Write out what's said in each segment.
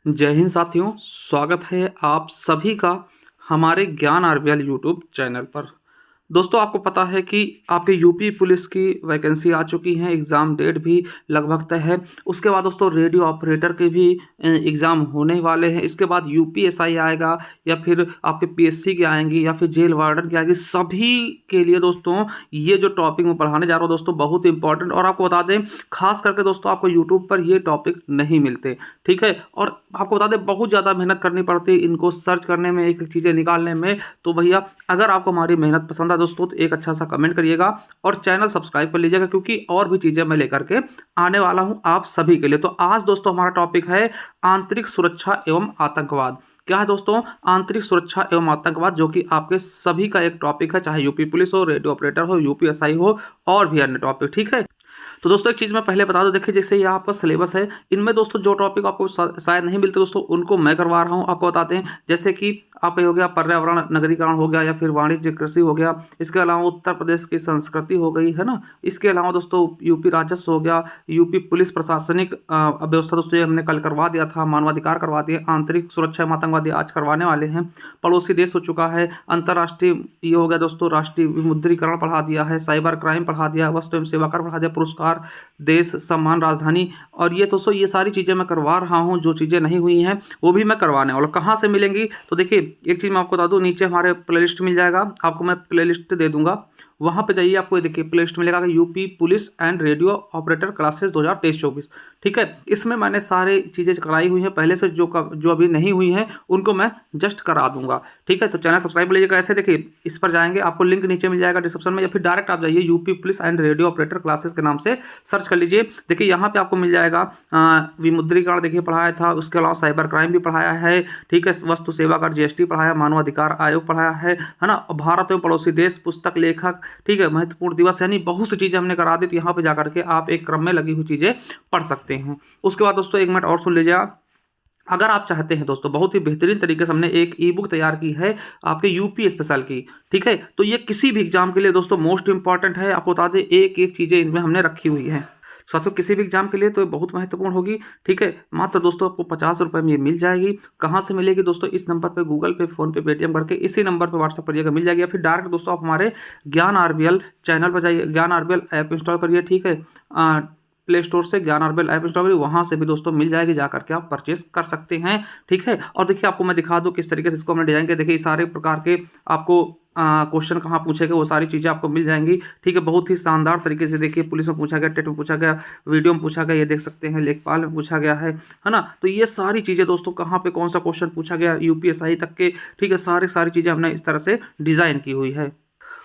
जय हिंद साथियों, स्वागत है आप सभी का हमारे ज्ञान आरबीएल यूट्यूब चैनल पर। दोस्तों, आपको पता है कि आपके यूपी पुलिस की वैकेंसी आ चुकी है, एग्ज़ाम डेट भी लगभग तय है। उसके बाद दोस्तों रेडियो ऑपरेटर के भी एग्ज़ाम होने वाले हैं। इसके बाद यूपीएसआई आएगा या फिर आपके पीएससी की आएंगी या फिर जेल वार्डन की आएगी। सभी के लिए दोस्तों ये जो टॉपिक मैं पढ़ाने जा रहा हूँ दोस्तों बहुत इंपॉर्टेंट, और आपको बता दें खास करके दोस्तों आपको यूट्यूब पर ये टॉपिक नहीं मिलते, ठीक है। और आपको बता दें बहुत ज़्यादा मेहनत करनी पड़ती है इनको सर्च करने में, एक एक चीज़ें निकालने में। तो भैया अगर आपको हमारी मेहनत पसंद है दोस्तों तो एक अच्छा सा कमेंट करिएगा और चैनल सब्सक्राइब कर लीजिएगा, क्योंकि और भी चीज़ें मैं लेकर के आने वाला हूं आप सभी के लिए। तो आज दोस्तों हमारा टॉपिक है आंतरिक सुरक्षा एवं आतंकवाद। क्या है दोस्तों? आंतरिक सुरक्षा एवं आतंकवाद, जो कि आपके सभी का एक टॉपिक है, चाहे यूपी पुलिस हो, रेडियो ऑपरेटर हो, यूपीएसआई हो और भी अन्य टॉपिक, ठीक है। तो दोस्तों एक चीज़ मैं पहले बता दूं, देखिए जैसे ये आपका सिलेबस है, इनमें दोस्तों जो टॉपिक आपको शायद नहीं मिलते दोस्तों उनको मैं करवा रहा हूं। आपको बताते हैं जैसे कि आपका हो गया पर्यावरण नगरीकरण हो गया, या फिर वाणिज्य कृषि हो गया। इसके अलावा उत्तर प्रदेश की संस्कृति हो गई, है ना। इसके अलावा दोस्तों यूपी राजस्व हो गया, यूपी पुलिस प्रशासनिक व्यवस्था दोस्तों ये हमने कल करवा दिया था, मानवाधिकार करवा दिए, आंतरिक सुरक्षा एवं आतंकवादी आज करवाने वाले हैं, पड़ोसी देश हो चुका है, अंतर्राष्ट्रीय ये हो गया दोस्तों, राष्ट्रीय विमुद्रीकरण पढ़ा दिया है, साइबर क्राइम पढ़ा दिया, वस्तु एवं सेवा कर पढ़ा दिया, पुरस्कार, देश सम्मान, राजधानी। और ये दोस्तों ये सारी चीज़ें मैं करवा रहा हूँ, जो चीज़ें नहीं हुई हैं वो भी मैं करवाने वाला। कहाँ से मिलेंगी? तो देखिए एक चीज़ मैं आपको बता दूँ, नीचे हमारे प्लेलिस्ट मिल जाएगा, आपको मैं प्लेलिस्ट दे दूंगा, वहाँ पे जाइए, आपको देखिए प्लेलिस्ट मिलेगा UP police and radio operator classes 2023-24, ठीक है। इसमें मैंने सारी चीज़ें कराई हुई हैं पहले से, जो अभी नहीं हुई हैं उनको मैं जस्ट करा दूंगा, ठीक है। तो चैनल सब्सक्राइब लीजिएगा। ऐसे देखिए इस पर जाएंगे, आपको लिंक नीचे मिल जाएगा डिस्क्रिप्शन में, या फिर डायरेक्ट आप जाइए UP police and radio operator classes के नाम से सर्च कर लीजिए। देखिए यहाँ पे आपको मिल जाएगा विमुद्रीकरण देखिए पढ़ाया था, उसके अलावा साइबर क्राइम भी पढ़ाया है, ठीक है, वस्तु सेवा कर जीएसटी पढ़ाया, मानवाधिकार आयोग पढ़ाया है ना, भारत एवं पड़ोसी देश, पुस्तक लेखक, ठीक है, महत्वपूर्ण दिवस, यानी बहुत सी चीज़ें हमने करा दी। तो यहाँ पे जाकर के आप एक क्रम में लगी हुई चीज़ें पढ़ सकते हैं। उसके बाद दोस्तों एक मिनट और सुन लीजिए, अगर आप चाहते हैं दोस्तों बहुत ही बेहतरीन तरीके से हमने एक ई बुक तैयार की है आपके यूपी स्पेशल की, ठीक है। तो ये किसी भी एग्जाम के लिए दोस्तों मोस्ट इंपॉर्टेंट है। आपको बता दें एक एक चीज़ें इनमें हमने रखी हुई हैं साथियों, किसी भी एग्जाम के लिए तो ये बहुत महत्वपूर्ण होगी, ठीक है। मात्र दोस्तों आपको 50 रुपये में ये मिल जाएगी। कहाँ से मिलेगी दोस्तों? इस नंबर पे गूगल पे, फोन पे, पेटीएम करके इसी नंबर पे व्हाट्सअप करिएगा, मिल जाएगी। या फिर डायरेक्ट दोस्तों आप हमारे ज्ञान आरबीएल चैनल पर जाइए, ज्ञान आरबीएल ऐप इंस्टॉल करिए, ठीक है। प्ले स्टोर से ज्ञान आरबीएल ऐप इंस्टॉल करिए, वहाँ से भी दोस्तों मिल जाएगी, जा करके आप परचेस कर सकते हैं, ठीक है। और देखिए आपको मैं दिखा दूँ किस तरीके से इसको हमने डिजाइन किया। देखिए सारे प्रकार के आपको क्वेश्चन कहाँ पूछेगा वो सारी चीज़ें आपको मिल जाएंगी, ठीक है। बहुत ही शानदार तरीके से देखिए पुलिस में पूछा गया, टेट में पूछा गया, वीडियो में पूछा गया, ये देख सकते हैं, लेखपाल में पूछा गया है ना। तो ये सारी चीज़ें दोस्तों कहाँ पे कौन सा क्वेश्चन पूछा गया यूपीएसआई तक के, ठीक है, सारी चीज़ें हमने इस तरह से डिज़ाइन की हुई है।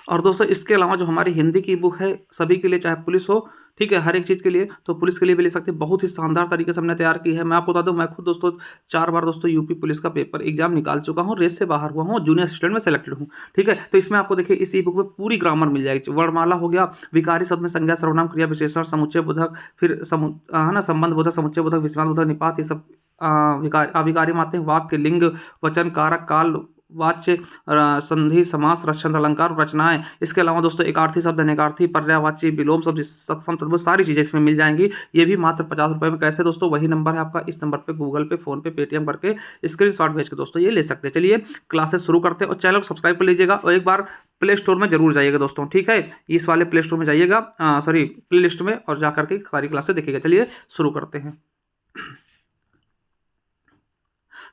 और दोस्तों इसके अलावा जो हमारी हिंदी की बुक है सभी के लिए, चाहे पुलिस हो, ठीक है, हर एक चीज़ के लिए, तो पुलिस के लिए भी ले सकते हैं, बहुत ही शानदार तरीके से हमने तैयार की है। मैं आपको बता दूं मैं खुद दोस्तों 4 बार दोस्तों यूपी पुलिस का पेपर एग्जाम निकाल चुका हूं, रेस से बाहर हुआ हूं, जूनियर असिस्टेंट में सेलेक्टेड हूं, ठीक है। तो इसमें आपको देखिए इस ई बुक में पूरी ग्रामर मिल जाएगी, वर्णमाला हो गया, विकारी शब्द में संज्ञा, सर्वनाम, क्रिया विशेषण, समुच्चय बोधक, फिर है ना, संबंध बोधक, समुच्चय बोधक, विस्माल बोधक, निपात, ये सब अविकारी माते हैं, वाक्य, लिंग, वचन, कारक, काल, वाच्य, संधि, समास, रसचंद्र, अलंकार, रचनाएं। इसके अलावा दोस्तों एकार्थी शब्द, अनेकार्थी, पर्यायवाची, विलोम शब्द, सत्सम, तद्भव, सारी चीज़ें इसमें मिल जाएंगी। ये भी मात्र 50 रुपये में। कैसे दोस्तों? वही नंबर है आपका, इस नंबर पे गूगल पे, फोन पे, पेटीएम करके स्क्रीनशॉट भेज के दोस्तों ये ले सकते हैं। चलिए क्लासेस शुरू करते हैं, और चैनल को सब्सक्राइब कर लीजिएगा, और एक बार प्ले स्टोर में जरूर जाइएगा दोस्तों, ठीक है। इस वाले प्ले स्टोर में जाइएगा, सॉरी प्ले लिस्ट में, और जा करके सारी क्लासेस देखिएगा। चलिए शुरू करते हैं।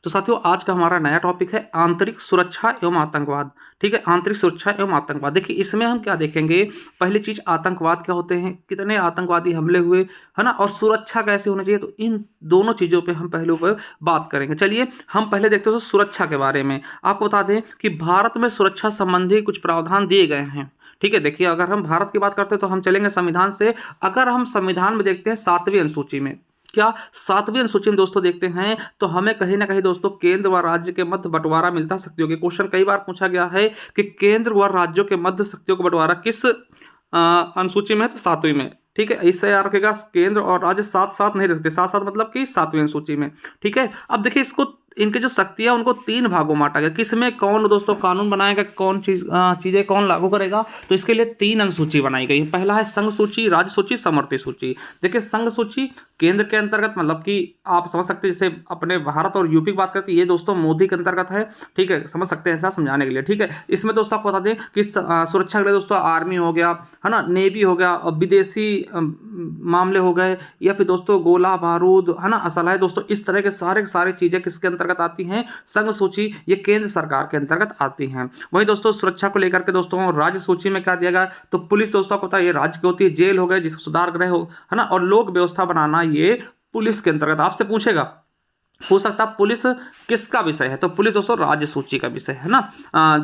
तो साथियों आज का हमारा नया टॉपिक है आंतरिक सुरक्षा एवं आतंकवाद, ठीक है। आंतरिक सुरक्षा एवं आतंकवाद, देखिए इसमें हम क्या देखेंगे, पहली चीज आतंकवाद क्या होते हैं, कितने आतंकवादी हमले हुए, है ना, और सुरक्षा कैसे होनी चाहिए। तो इन दोनों चीजों पे हम पहले ऊपर बात करेंगे। चलिए हम पहले देखते हैं तो सुरक्षा के बारे में। आपको बता दें कि भारत में सुरक्षा संबंधी कुछ प्रावधान दिए गए हैं, ठीक है। देखिए अगर हम भारत की बात करते हैं तो हम चलेंगे संविधान से। अगर हम संविधान में देखते हैं 7वीं अनुसूची में, क्या 7वीं अनुसूची में दोस्तों देखते हैं तो हमें कहीं ना कहीं दोस्तों केंद्र व राज्य के मध्य बंटवारा मिलता शक्तियों के। क्वेश्चन कई बार पूछा गया है कि केंद्र व राज्यों के मध्य शक्तियों का बंटवारा किस अनुसूची में है, तो 7वीं में, ठीक है। इससे याद रखेगा केंद्र और राज्य साथ साथ नहीं रखते, साथ साथ मतलब कि 7वीं अनुसूची में, ठीक है। अब देखिए इसको इनके जो शक्तियां उनको 3 भागों में बांटा गया। किसमें कौन दोस्तों कानून बनाएगा, कौन चीजें कौन लागू करेगा, तो इसके लिए 3 अनुसूची बनाई गई। पहला है संघ सूची, राज्य सूची, समवर्ती सूची। देखिए संघ सूची केंद्र के अंतर्गत मतलब कि आप समझ सकते हैं, जैसे अपने भारत और यूपी की बात करते हैं, ये दोस्तों मोदी के अंतर्गत है। ठीक है, समझ सकते हैं ऐसा समझाने के लिए। ठीक है, इसमें दोस्तों आपको बता दें कि सुरक्षा के लिए दोस्तों आर्मी हो गया, है ना, नेवी हो गया, और विदेशी मामले हो गए, या फिर दोस्तों गोला बारूद, है ना, असलहा दोस्तों, इस तरह के सारी चीजें किसके अंतर्गत आती हैं? संघ सूची, ये केंद्र सरकार के अंतर्गत आती हैं। वही दोस्तों सुरक्षा को लेकर के दोस्तों राज्य सूची में क्या दिया गया? तो पुलिस दोस्तों आपको पता है ये राज्य की होती है, जेल हो गए जिसको सुधार गृह हो, है ना, और लोक व्यवस्था बनाना ये पुलिस के अंतर्गत। आपसे पूछेगा, हो सकता है पुलिस किसका विषय है? तो पुलिस दोस्तों राज्य सूची का विषय है ना।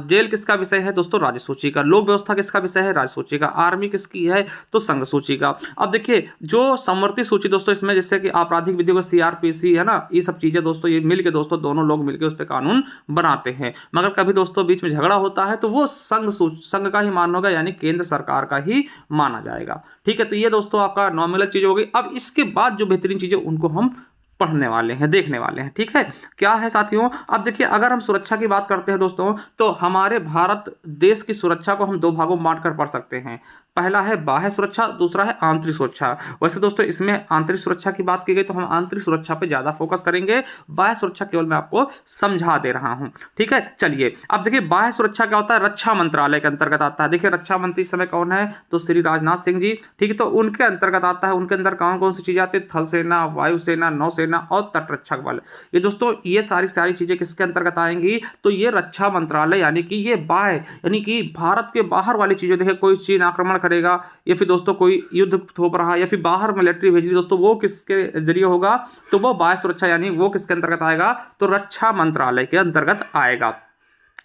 जेल किसका विषय है दोस्तों? राज्य सूची का। लोक व्यवस्था किसका विषय है? राज्य सूची का। आर्मी किसकी है? तो संघ सूची का। अब देखिए जो समवर्ती सूची दोस्तों, इसमें जैसे कि आपराधिक विधि को सीआरपीसी, है ना, ये सब चीजें दोस्तों ये मिलके दोस्तों दोनों लोग मिलकर उस पर कानून बनाते हैं। मगर कभी दोस्तों बीच में झगड़ा होता है तो वो संघ का ही मान होगा, यानी केंद्र सरकार का ही माना जाएगा। ठीक है, तो ये दोस्तों आपका नॉमिनल चीज हो गई। अब इसके बाद जो बेहतरीन चीजें उनको हम पढ़ने वाले हैं, देखने वाले हैं। ठीक है, क्या है साथियों? अब देखिए अगर हम सुरक्षा की बात करते हैं दोस्तों, तो हमारे भारत देश की सुरक्षा को हम दो भागों में बांटकर पढ़ सकते हैं। पहला है बाह्य सुरक्षा, दूसरा है आंतरिक सुरक्षा। वैसे दोस्तों इसमें आंतरिक सुरक्षा की बात की गई तो हम आंतरिक सुरक्षा पे ज्यादा फोकस करेंगे, बाह्य सुरक्षा केवल मैं आपको समझा दे रहा हूं। ठीक है, चलिए अब देखिए बाह्य सुरक्षा क्या होता है? रक्षा मंत्रालय के अंतर्गत आता है। देखिए रक्षा मंत्री इस समय कौन है? तो श्री राजनाथ सिंह जी। ठीक है, तो उनके अंतर्गत आता है। उनके अंदर कौन कौन सी चीजें आती है? थल सेना, वायुसेना, नौसेना और तटरक्षक बल। ये दोस्तों ये सारी चीजें किसके अंतर्गत आएंगी? तो ये रक्षा मंत्रालय, यानी कि ये बाह्य, यानी कि भारत के बाहर वाली चीजें। देखिए कोई चीन आक्रमण करेगा, या फिर दोस्तों कोई युद्ध थोप रहा है, या फिर बाहर मिलिट्री भेज रही दोस्तों, वो किसके जरिए होगा? तो वो बाह्य सुरक्षा, यानी वो किसके अंतर्गत आएगा? तो रक्षा मंत्रालय के अंतर्गत आएगा।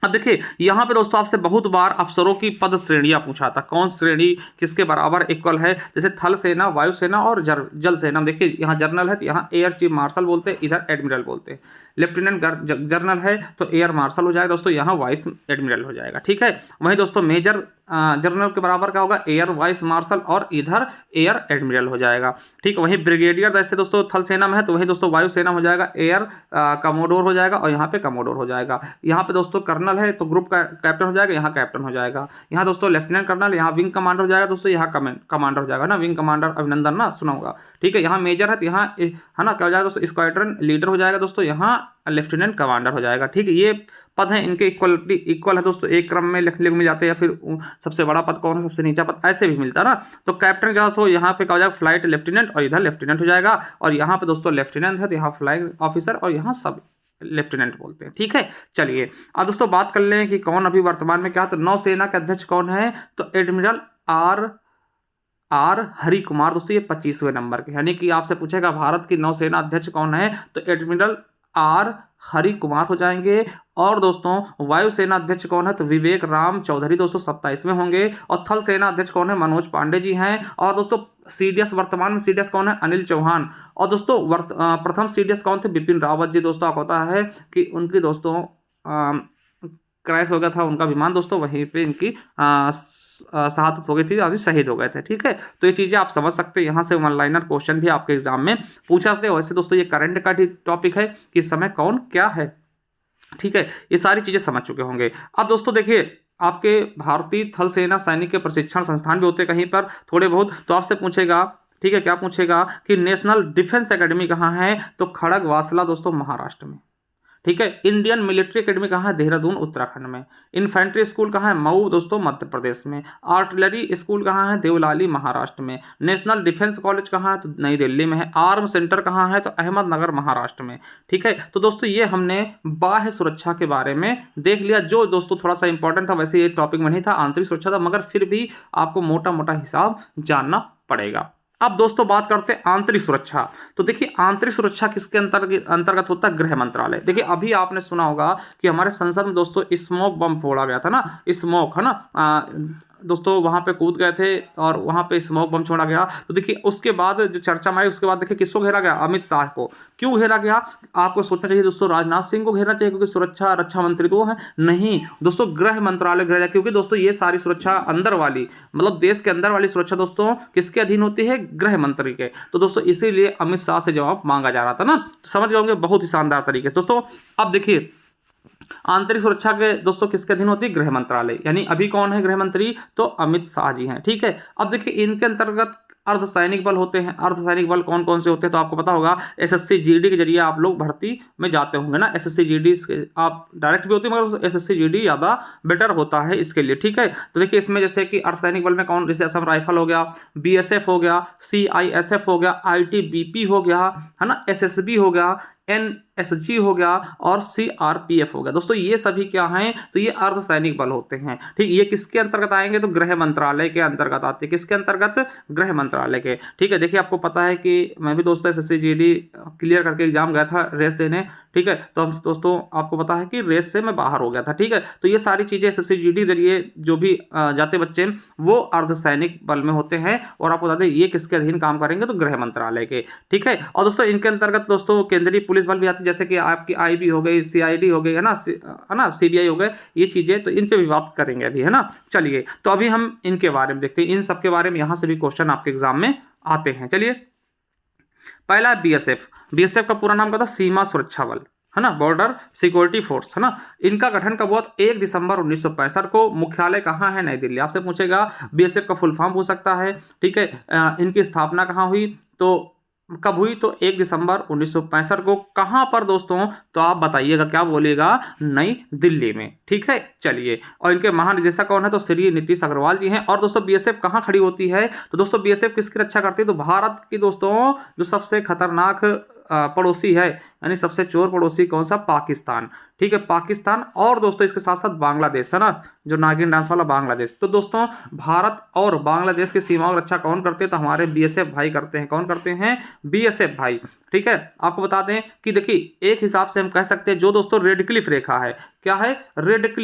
अब देखिए यहाँ पे दोस्तों आपसे बहुत बार अफसरों की पद श्रेणियां पूछा था, कौन श्रेणी किसके बराबर इक्वल है? जैसे थल सेना, वायुसेना और जल सेना। देखिए यहाँ जनरल है तो यहाँ एयर चीफ मार्शल बोलते हैं, इधर एडमिरल बोलते हैं। लेफ्टिनेंट जनरल है तो एयर मार्शल हो जाएगा दोस्तों, यहाँ वाइस एडमिरल हो जाएगा। ठीक है, वहीं दोस्तों मेजर जनरल के बराबर क्या होगा? एयर वाइस मार्शल, और इधर एयर एडमिरल हो जाएगा। ठीक है, वहीं ब्रिगेडियर जैसे दोस्तों थल सेना में है तो वहीं दोस्तों वायुसेना हो जाएगा, एयर कमोडोर हो जाएगा, और यहाँ पे कमोडोर हो जाएगा। यहाँ पे दोस्तों कर्नल है तो ग्रुप का कैप्टन हो जाएगा, यहाँ कैप्टन हो जाएगा। यहाँ दोस्तों लेफ्टिनेंट कर्नल, यहाँ विंग कमांडर हो जाएगा दोस्तों, यहाँ कमांडर हो जाएगा ना, विंग कमांडर अभिनंदन ना सुना होगा। ठीक है, यहाँ मेजर है तो यहाँ है ना क्या हो जाएगा दोस्तों? स्क्वाड्रन लीडर हो जाएगा दोस्तों, यहाँ लेफ्टिनेंट कमांडर हो जाएगा। ठीक है, ये पद हैं, इनके इक्वल है दोस्तों, एक क्रम में लिखने को मिल जाते हैं, या फिर सबसे बड़ा पद कौन है, सबसे नीचा पद, ऐसे भी मिलता है ना। तो कैप्टन क्या हो, यहाँ पे क्या हो जाएगा? फ्लाइट लेफ्टिनेंट, और इधर लेफ्टिनेंट हो जाएगा, और यहाँ पे दोस्तों लेफ्टिनेंट है तो यहाँ फ्लाइंग ऑफिसर, और यहाँ सब लेफ्टिनेंट बोलते हैं। ठीक है, चलिए अब दोस्तों बात कर लें कि कौन अभी वर्तमान में क्या? तो नौसेना के अध्यक्ष कौन है? तो एडमिरल आर हरि कुमार दोस्तों, ये 25वें नंबर के, यानी कि आपसे पूछेगा भारत की नौसेना अध्यक्ष कौन है? तो एडमिरल आर हरि कुमार हो जाएंगे। और दोस्तों वायुसेना अध्यक्ष कौन है? तो विवेक राम चौधरी दोस्तों 27वें होंगे। और थल सेना अध्यक्ष कौन है? मनोज पांडे जी हैं। और दोस्तों सीडीएस, वर्तमान में सीडीएस कौन है? अनिल चौहान। और दोस्तों प्रथम सीडीएस कौन थे? बिपिन रावत जी। दोस्तों आपको पता है कि उनकी दोस्तों क्रैश हो गया था उनका विमान दोस्तों, वहीं पे इनकी शहादत हो गई थी, यानी शहीद हो गए थे। ठीक है, तो ये चीज़ें आप समझ सकते हैं। यहाँ से वन लाइनर क्वेश्चन भी आपके एग्जाम में पूछा जाते हैं। वैसे दोस्तों ये करंट का टॉपिक है कि इस समय कौन क्या है। ठीक है, ये सारी चीज़ें समझ चुके होंगे। अब दोस्तों देखिए आपके भारतीय थल सेना सैनिक के प्रशिक्षण संस्थान भी होते हैं कहीं पर थोड़े बहुत, तो आपसे पूछेगा, ठीक है, क्या पूछेगा कि नेशनल डिफेंस एकेडमी कहाँ है? तो खड़गवासला दोस्तों महाराष्ट्र में। ठीक है, इंडियन मिलिट्री एकेडमी कहाँ है? देहरादून उत्तराखंड में। इन्फेंट्री स्कूल कहाँ है? मऊ दोस्तों मध्य प्रदेश में। आर्टिलरी स्कूल कहाँ है? देवलाली महाराष्ट्र में। नेशनल डिफेंस कॉलेज कहाँ है? तो नई दिल्ली में है। आर्म सेंटर कहाँ है? तो अहमदनगर महाराष्ट्र में। ठीक है, तो दोस्तों ये हमने बाह्य सुरक्षा के बारे में देख लिया, जो दोस्तों थोड़ा सा इंपॉर्टेंट था। वैसे ये टॉपिक में नहीं था, आंतरिक सुरक्षा था, मगर फिर भी आपको मोटा मोटा हिसाब जानना पड़ेगा। अब दोस्तों बात करते हैं आंतरिक सुरक्षा। तो देखिए आंतरिक सुरक्षा किसके अंतर्गत होता है? गृह मंत्रालय। देखिए अभी आपने सुना होगा कि हमारे संसद में दोस्तों स्मोक बम फोड़ा गया था ना, स्मोक, है ना, दोस्तों वहाँ पे कूद गए थे और वहाँ पे स्मोक बम छोड़ा गया। तो देखिए उसके बाद जो चर्चा में आई, उसके बाद देखिए किसको घेरा गया? अमित शाह को। क्यों घेरा गया? आपको सोचना चाहिए दोस्तों राजनाथ सिंह को घेरना चाहिए, क्योंकि सुरक्षा रक्षा मंत्री तो है नहीं दोस्तों, गृह मंत्रालय घेरा जाए, क्योंकि दोस्तों ये सारी सुरक्षा अंदर वाली, मतलब देश के अंदर वाली सुरक्षा दोस्तों किसके अधीन होती है? गृह मंत्री के। तो दोस्तों इसीलिए अमित शाह से जवाब मांगा जा रहा था ना, तो समझ गए होंगे बहुत ही शानदार तरीके से। दोस्तों अब देखिए आंतरिक सुरक्षा के दोस्तों किसके अधीन होती है? गृह मंत्रालय, यानी अभी कौन है गृह मंत्री? तो अमित शाह जी हैं। ठीक है, अब देखिए इनके अंतर्गत अर्धसैनिक बल होते हैं। अर्धसैनिक बल कौन कौन से होते हैं तो आपको पता होगा, एसएससी जीडी के जरिए आप लोग भर्ती में जाते होंगे ना। एसएससी जीडी आप डायरेक्ट भी होती है, मगर एसएससी जीडी ज़्यादा बेटर होता है इसके लिए, ठीक है। तो देखिए इसमें जैसे कि अर्धसैनिक बल में कौन, जैसे असम राइफल हो गया, बीएसएफ हो गया, सीआईएसएफ हो गया, आईटीबीपी हो गया, है ना, एसएसबी हो गया, एनएसजी हो गया और सीआरपीएफ हो गया। दोस्तों ये सभी क्या हैं, तो ये अर्धसैनिक बल होते हैं, ठीक। ये किसके अंतर्गत आएंगे, तो गृह मंत्रालय के अंतर्गत आते हैं। किसके अंतर्गत, गृह मंत्रालय के, ठीक है। देखिए आपको पता है कि मैं भी दोस्तों एसएससी जीडी क्लियर करके एग्जाम गया था रेस देने, ठीक है। तो हम दोस्तों आपको पता है कि रेस से मैं बाहर हो गया था, ठीक है। तो ये सारी चीजें एसएससी जीडी जरिए जो भी जाते बच्चे वो अर्धसैनिक बल में होते हैं। और आपको बता दें ये किसके अधीन काम करेंगे, तो गृह मंत्रालय के, ठीक है। और दोस्तों इनके अंतर्गत दोस्तों केंद्रीय पुलिस बल भी आते हैं, जैसे कि आपकी आईबी हो गई, सीआईडी हो गई, है ना, सीबीआई हो गए, ये चीजें, तो इन पे भी बात करेंगे अभी, है ना। चलिए तो अभी हम इनके बारे में देखते हैं, इन सब के बारे में यहां से भी क्वेश्चन आपके एग्जाम में आते हैं। चलिए पहला बीएसएफ। बीएसएफ का पूरा नाम क्या था, सीमा सुरक्षा बल, है ना, बॉर्डर सिक्योरिटी फोर्स, है ना। इनका गठन कब हुआ, 1 दिसंबर 1965 को। मुख्यालय कहाँ है, नई दिल्ली। आपसे पूछेगा बीएसएफ का फुल फॉर्म पूछ सकता है, ठीक है। इनकी स्थापना कहाँ हुई, तो कब हुई, तो 1 दिसंबर 1965 को। कहाँ पर दोस्तों, तो आप बताइएगा, क्या बोलिएगा, नई दिल्ली में, ठीक है। चलिए, और इनके महानिदेशक कौन है, तो श्री नीतीश अग्रवाल जी हैं। और दोस्तों बीएसएफ कहाँ खड़ी होती है, तो दोस्तों बीएसएफ किसकी रक्षा करती है, तो भारत की दोस्तों जो सबसे खतरनाक पड़ोसी है, यानी सबसे चोर पड़ोसी कौन सा, पाकिस्तान, ठीक है, पाकिस्तान। और दोस्तों इसके साथ साथ बांग्लादेश, है ना, जो नागिन डांस वाला बांग्लादेश। तो दोस्तों भारत और बांग्लादेश की सीमाओं की रक्षा कौन करते हैं, तो हमारे बीएसएफ भाई करते हैं। कौन करते हैं, बीएसएफ भाई, ठीक है। आपको बता दें कि देखिए एक हिसाब से हम कह सकते हैं, जो दोस्तों रेड क्लिफ रेखा है, क्या है, रेड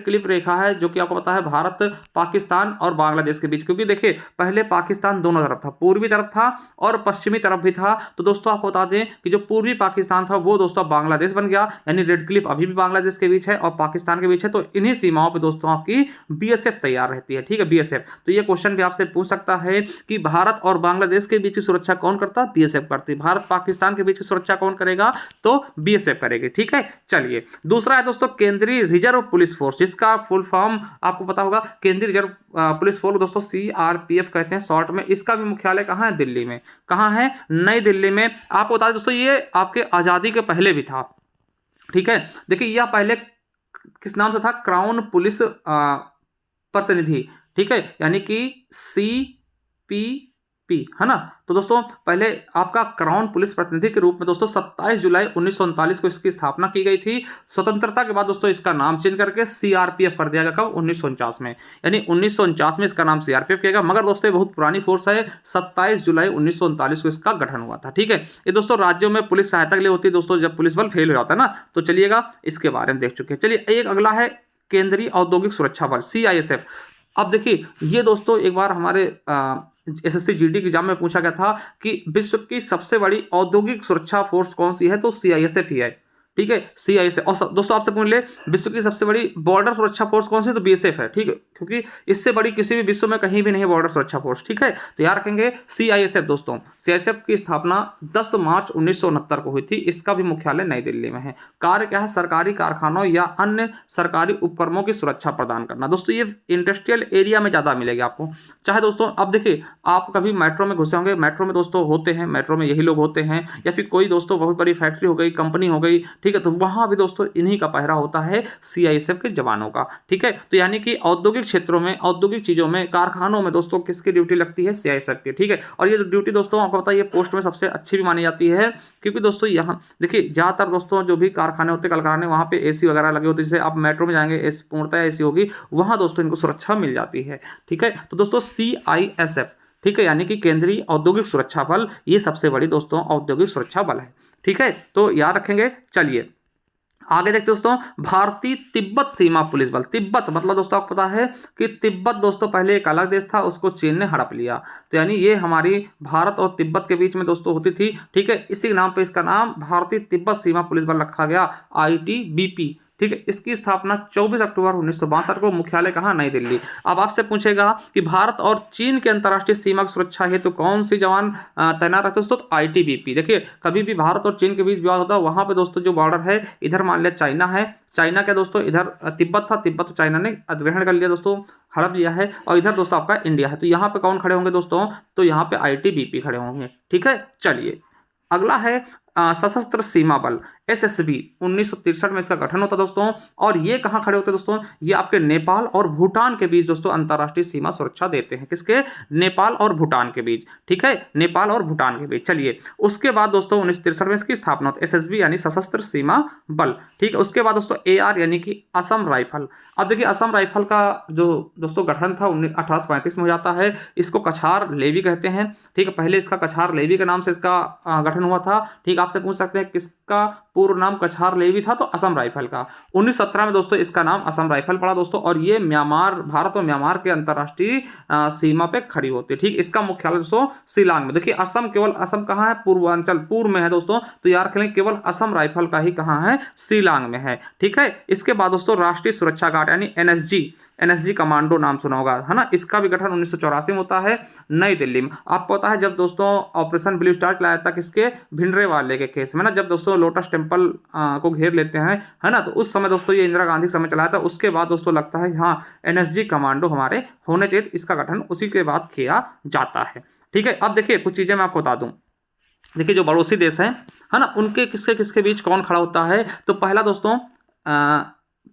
क्लिप रेखा है, जो कि आपको पता है भारत, पाकिस्तान और बांग्लादेश के बीच। क्योंकि देखिए पहले पाकिस्तान दोनों तरफ था, पूर्वी तरफ था और पश्चिमी तरफ भी था। तो दोस्तों आपको बता दें कि जो पूर्वी पाकिस्तान था वो दोस्तों बांग्लादेश बन गया, यानी रेड क्लिप अभी भी बांग्लादेश के बीच है और पाकिस्तान के बीच है। तो इन्हीं सीमाओं पर दोस्तों आपकी बीएसएफ तैयार रहती है, ठीक है, बीएसएफ। तो ये क्वेश्चन भी आपसे पूछ सकता है कि भारत और बांग्लादेश के बीच की सुरक्षा कौन करता है, बीएसएफ करती है। भारत पाकिस्तान के बीच की सुरक्षा कौन करेगा, तो बीएसएफ करेगी, ठीक है। चलिए दूसरा है दोस्तों केंद्रीय रिजर्व पुलिस फोर्स, जिसका फुल फॉर्म आपको पता होगा, केंद्रीय रिजर्व पुलिस फोर्स दोस्तों सीआरपीएफ कहते हैं शॉर्ट में। इसका भी मुख्यालय कहाँ है, दिल्ली में। कहाँ है, नई दिल्ली में। आपको बता दें दोस्तों ये आपके आजादी के पहले भी था, ठीक है। देखिए यह पहले किस नाम से था, क्राउन पुलिस प्रतिनिधि, ठीक है, यानी कि CPP, है ना। तो दोस्तों पहले आपका क्राउन पुलिस प्रतिनिधि के रूप में दोस्तों 27 जुलाई 1939 को इसकी स्थापना की गई थी। स्वतंत्रता के बाद दोस्तों इसका नाम चेंज करके सीआरपीएफ कर दिया गया, कब, 1949 में। यानी 1949 में इसका नाम सीआरपीएफ किया गया। मगर दोस्तों ये बहुत पुरानी फोर्स है, 27 जुलाई 1939 को इसका गठन हुआ था, ठीक है। ये दोस्तों राज्यों में पुलिस सहायता के लिए होती है दोस्तों, जब पुलिस बल फेल हो जाता है ना। तो चलिएगा इसके बारे में देख चुके हैं। चलिए एक अगला है केंद्रीय औद्योगिक सुरक्षा बल, सीआईएसएफ। अब देखिए ये दोस्तों एक बार हमारे एसएससी जीडी के एग्जाम में पूछा गया था कि विश्व की सबसे बड़ी औद्योगिक सुरक्षा फोर्स कौन सी है, तो सीआईएसएफ ही है, ठीक है, सीआईएसएफ। और दोस्तों आपसे पूछ ले विश्व की सबसे बड़ी बॉर्डर सुरक्षा फोर्स कौन सी, तो बीएसएफ है, ठीक है, क्योंकि इससे बड़ी किसी भी विश्व में कहीं भी नहीं है बॉर्डर सुरक्षा फोर्स, ठीक है। तो याद रखेंगे सीआईएसएफ। दोस्तों सीआईएसएफ की स्थापना 10 मार्च 1969 को हुई थी। इसका भी मुख्यालय नई दिल्ली में है। कार्य क्या है, सरकारी कारखानों या अन्य सरकारी उपक्रमों की सुरक्षा प्रदान करना। दोस्तों ये इंडस्ट्रियल एरिया में ज्यादा मिलेगी आपको। चाहे दोस्तों अब देखिए आप कभी मेट्रो में घुसे होंगे, मेट्रो में दोस्तों होते हैं, मेट्रो में यही लोग होते हैं, या फिर कोई दोस्तों बहुत बड़ी फैक्ट्री हो गई, कंपनी हो गई, ठीक है, तो वहां भी दोस्तों इन्हीं का पहरा होता है, सीआईएसएफ के जवानों का, ठीक है। तो यानी कि औद्योगिक क्षेत्रों में, औद्योगिक चीजों में, कारखानों में दोस्तों किसकी ड्यूटी लगती है, सीआईएसएफ की, ठीक है। और ये ड्यूटी दोस्तों आपको पता है ये पोस्ट में सबसे अच्छी भी मानी जाती है, क्योंकि दोस्तों यहाँ देखिए ज्यादातर दोस्तों जो भी कारखाने होते हैं, कल कारखाने, वहां पे एसी वगैरह लगे होते हैं। जैसे आप मेट्रो में जाएंगे पूर्णतः एसी होगी, वहां दोस्तों इनको सुरक्षा मिल जाती है, ठीक है। तो दोस्तों सीआईएसएफ, ठीक है, यानी कि केंद्रीय औद्योगिक सुरक्षा बल, ये सबसे बड़ी दोस्तों औद्योगिक सुरक्षा बल है, ठीक है। तो याद रखेंगे। चलिए आगे देखते दोस्तों भारतीय तिब्बत सीमा पुलिस बल। तिब्बत मतलब दोस्तों आपको पता है कि तिब्बत दोस्तों पहले एक अलग देश था, उसको चीन ने हड़प लिया। तो यानी ये हमारी भारत और तिब्बत के बीच में दोस्तों होती थी, ठीक है। इसी नाम पे इसका नाम भारतीय तिब्बत सीमा पुलिस बल रखा गया, ITBP, ठीक है। इसकी स्थापना 24 अक्टूबर 1962 को, मुख्यालय कहाँ, नई दिल्ली। अब आपसे पूछेगा कि भारत और चीन के अंतर्राष्ट्रीय सीमा की सुरक्षा हेतु कौन सी जवान तैनात रहते हैं दोस्तों, आईटीबीपी। देखिए कभी भी भारत और चीन के बीच विवाद होता है, वहां पे दोस्तों जो बॉर्डर है, इधर मान लिया चाइना है, चाइना के दोस्तों इधर तिब्बत था, तिब्बत तो चाइना ने अधिग्रहण कर लिया दोस्तों, हड़प लिया है, और इधर दोस्तों आपका इंडिया है। तो यहाँ पे कौन खड़े होंगे दोस्तों, तो यहाँ पे आईटीबीपी खड़े होंगे। ठीक है, चलिए अगला है सशस्त्र सीमा बल, एसएसबी। 1963 में इसका गठन होता दोस्तों, और ये कहाँ खड़े होते हैं दोस्तों, ये आपके नेपाल और भूटान के बीच दोस्तों अंतर्राष्ट्रीय सीमा सुरक्षा देते हैं। किसके, नेपाल और भूटान के बीच। ठीक है, नेपाल और भूटान के बीच। चलिए उसके बाद दोस्तों 1963 में इसकी स्थापना होती है, एसएसबी यानी सशस्त्र सीमा बल। ठीक है, उसके बाद दोस्तों एआर यानी कि असम राइफल। अब देखिए असम राइफल का जो दोस्तों गठन था 1835 में हो जाता है। इसको कछार लेवी कहते हैं। ठीक है, पहले इसका कछार लेवी के नाम से इसका गठन हुआ था। ठीक, आपसे पूछ सकते हैं किसका पूर्व नाम कछार लेवी था, तो असम राइफल का। 1917 में दोस्तों इसका नाम असम राइफल पड़ा दोस्तों, और ये म्यांमार, भारत और म्यांमार के अंतर्राष्ट्रीय सीमा पे खड़ी होती है। ठीक, इसका मुख्यालय दोस्तों शिलांग में। देखिए असम, केवल असम कहाँ है, पूर्वांचल, पूर्व में है दोस्तों, तो याद रखें केवल असम राइफल का ही कहाँ है, शिलांग में है। ठीक है, इसके बाद दोस्तों राष्ट्रीय सुरक्षा गार्ड यानी एनएसजी कमांडो नाम सुना होगा, है ना। इसका भी गठन 1984 में होता है, नई दिल्ली में। आपको पता है जब दोस्तों ऑपरेशन ब्लू स्टार चलाया था, किसके, भिंडरेवाले के केस में ना, जब दोस्तों लोटस टेम्पल को घेर लेते हैं, है ना, तो उस समय दोस्तों ये इंदिरा गांधी समय चलाया था। उसके बाद दोस्तों लगता है हाँ एनएसजी कमांडो हमारे होने चाहिए, इसका गठन उसी के बाद किया जाता है। ठीक है, अब देखिए कुछ चीजें मैं आपको बता दूं। देखिए जो पड़ोसी देश हैं, है ना, उनके किसके किसके बीच कौन खड़ा होता है, तो पहला दोस्तों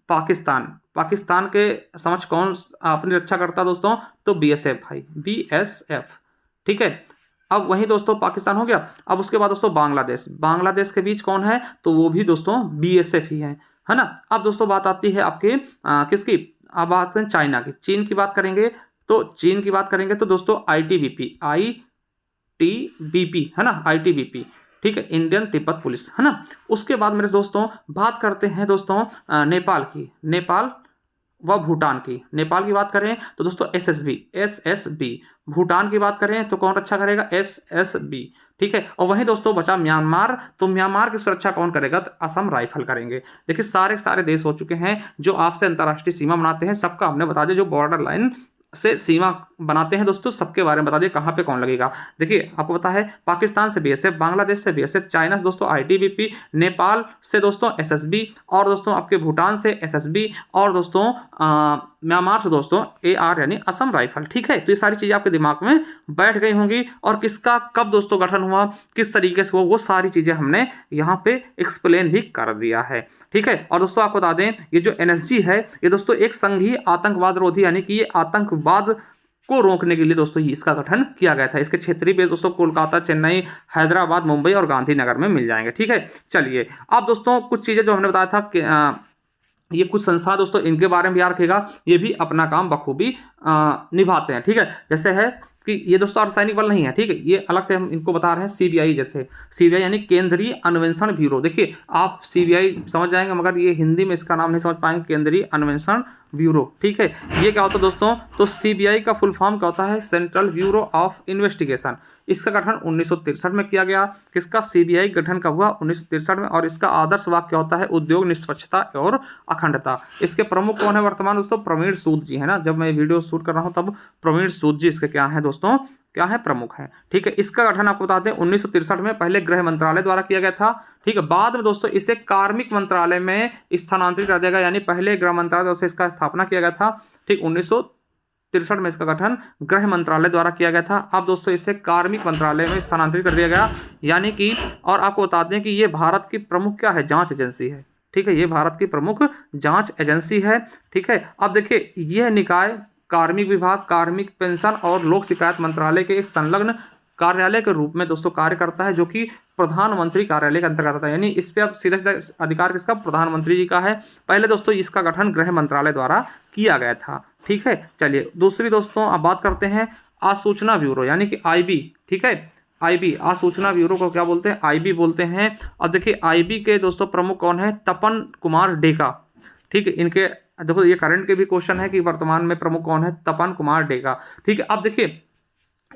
पाकिस्तान के समझ कौन अपनी रक्षा करता है दोस्तों, तो बीएसएफ भाई, बीएसएफ। ठीक है, अब वही दोस्तों पाकिस्तान हो गया। अब उसके बाद दोस्तों बांग्लादेश के बीच कौन है, तो वो भी दोस्तों बीएसएफ ही है ना। अब दोस्तों बात आती है आपके किसकी, अब बात करें चाइना की, चीन की बात करेंगे, तो दोस्तों आईटीबीपी है ना, आईटीबीपी। ठीक है, इंडियन तिब्बत पुलिस, है ना। उसके बाद मेरे दोस्तों बात करते हैं दोस्तों नेपाल की, नेपाल व भूटान की। नेपाल की बात करें तो दोस्तों एसएसबी। भूटान की बात करें तो कौन रक्षा करेगा, एसएसबी। ठीक है, और वहीं दोस्तों बचा म्यांमार, तो म्यांमार की सुरक्षा कौन करेगा, तो असम राइफल करेंगे। देखिए सारे देश हो चुके हैं जो आपसे अंतर्राष्ट्रीय सीमा बनाते हैं, सबका हमने बता दिया, जो बॉर्डर लाइन से सीमा बनाते हैं दोस्तों सबके बारे में बता दिए, कहाँ पे कौन लगेगा। देखिए आपको पता है पाकिस्तान से बीएसएफ, बांग्लादेश से बीएसएफ, चाइना से दोस्तों आईटीबीपी, नेपाल से दोस्तों एसएसबी, और दोस्तों आपके भूटान से एसएसबी, और दोस्तों म्यांमार से दोस्तों एआर यानी असम राइफल। ठीक है, तो ये सारी चीजें आपके दिमाग में बैठ गई होंगी, और किसका कब दोस्तों गठन हुआ, किस तरीके से हुआ, वो सारी चीजें हमने यहाँ पे एक्सप्लेन भी कर दिया है। ठीक है, और दोस्तों आपको बता दें ये जो एनएसजी है, ये दोस्तों एक संघीय आतंकवाद रोधी, यानी कि ये आतंकवाद को रोकने के लिए दोस्तों इसका गठन किया गया था। इसके क्षेत्रीय बेस दोस्तों कोलकाता, चेन्नई, हैदराबाद, मुंबई और गांधीनगर में मिल जाएंगे। ठीक है, चलिए अब दोस्तों कुछ चीजें जो हमने बताया था कि ये कुछ संस्था दोस्तों इनके बारे में भी याद रखेगा, ये भी अपना काम बखूबी निभाते हैं। ठीक है, जैसे है कि ये दोस्तों रासायनिक बल नहीं है। ठीक है, ये अलग से हम इनको बता रहे हैं, सीबीआई जैसे, सीबीआई यानी केंद्रीय अन्वेषण ब्यूरो। देखिए आप सीबीआई समझ जाएंगे, मगर ये हिंदी में इसका नाम नहीं समझ पाएंगे, केंद्रीय अन्वेषण ब्यूरो। ठीक है, ये क्या होता है दोस्तों, तो सीबीआई का फुल फॉर्म क्या होता है, सेंट्रल ब्यूरो ऑफ इन्वेस्टिगेशन। इसका गठन 1963 में किया गया। किसका, सीबीआई गठन कब हुआ, 1963 में, और इसका आदर्श वाक्य होता है उद्योग निष्पक्षता और अखंडता। इसके प्रमुख कौन है वर्तमान दोस्तों, प्रवीण सूद जी, है ना। जब मैं वीडियो शूट कर रहा हूँ तब प्रवीण सूद जी इसके क्या है दोस्तों, क्या है, प्रमुख है। ठीक है, इसका गठन आपको बता दें 1963 में पहले गृह मंत्रालय द्वारा किया गया था। ठीक है, बाद में दोस्तों इसे कार्मिक मंत्रालय में स्थानांतरित कर दिया गया, यानी पहले गृह मंत्रालय द्वारा इसका स्थापना किया गया था। ठीक, 1963 में इसका गठन गृह मंत्रालय द्वारा किया गया था। अब दोस्तों इसे कार्मिक मंत्रालय में स्थानांतरित कर दिया गया, यानी कि, और आपको बता दें कि ये भारत की प्रमुख क्या है, जांच एजेंसी है। ठीक है, ये भारत की प्रमुख जांच एजेंसी है। ठीक है, अब देखिए यह निकाय कार्मिक विभाग, कार्मिक पेंशन और लोक शिकायत मंत्रालय के एक संलग्न कार्यालय के रूप में दोस्तों कार्य करता है, जो कि प्रधानमंत्री कार्यालय के अंतर्गत आता है। यानी इस पे अब सीधा अधिकार किसका, प्रधानमंत्री जी का है। पहले दोस्तों इसका गठन गृह मंत्रालय द्वारा किया गया था। ठीक है, चलिए दूसरी दोस्तों अब बात करते हैं आसूचना ब्यूरो, यानी कि आईबी। ठीक है, आईबी, आसूचना ब्यूरो को क्या बोलते हैं, आईबी बोलते हैं। अब देखिए आईबी के दोस्तों प्रमुख कौन है, तपन कुमार डेका। ठीक है, इनके देखो ये करंट के भी क्वेश्चन है कि वर्तमान में प्रमुख कौन है, तपन कुमार डेका। ठीक है, अब देखिए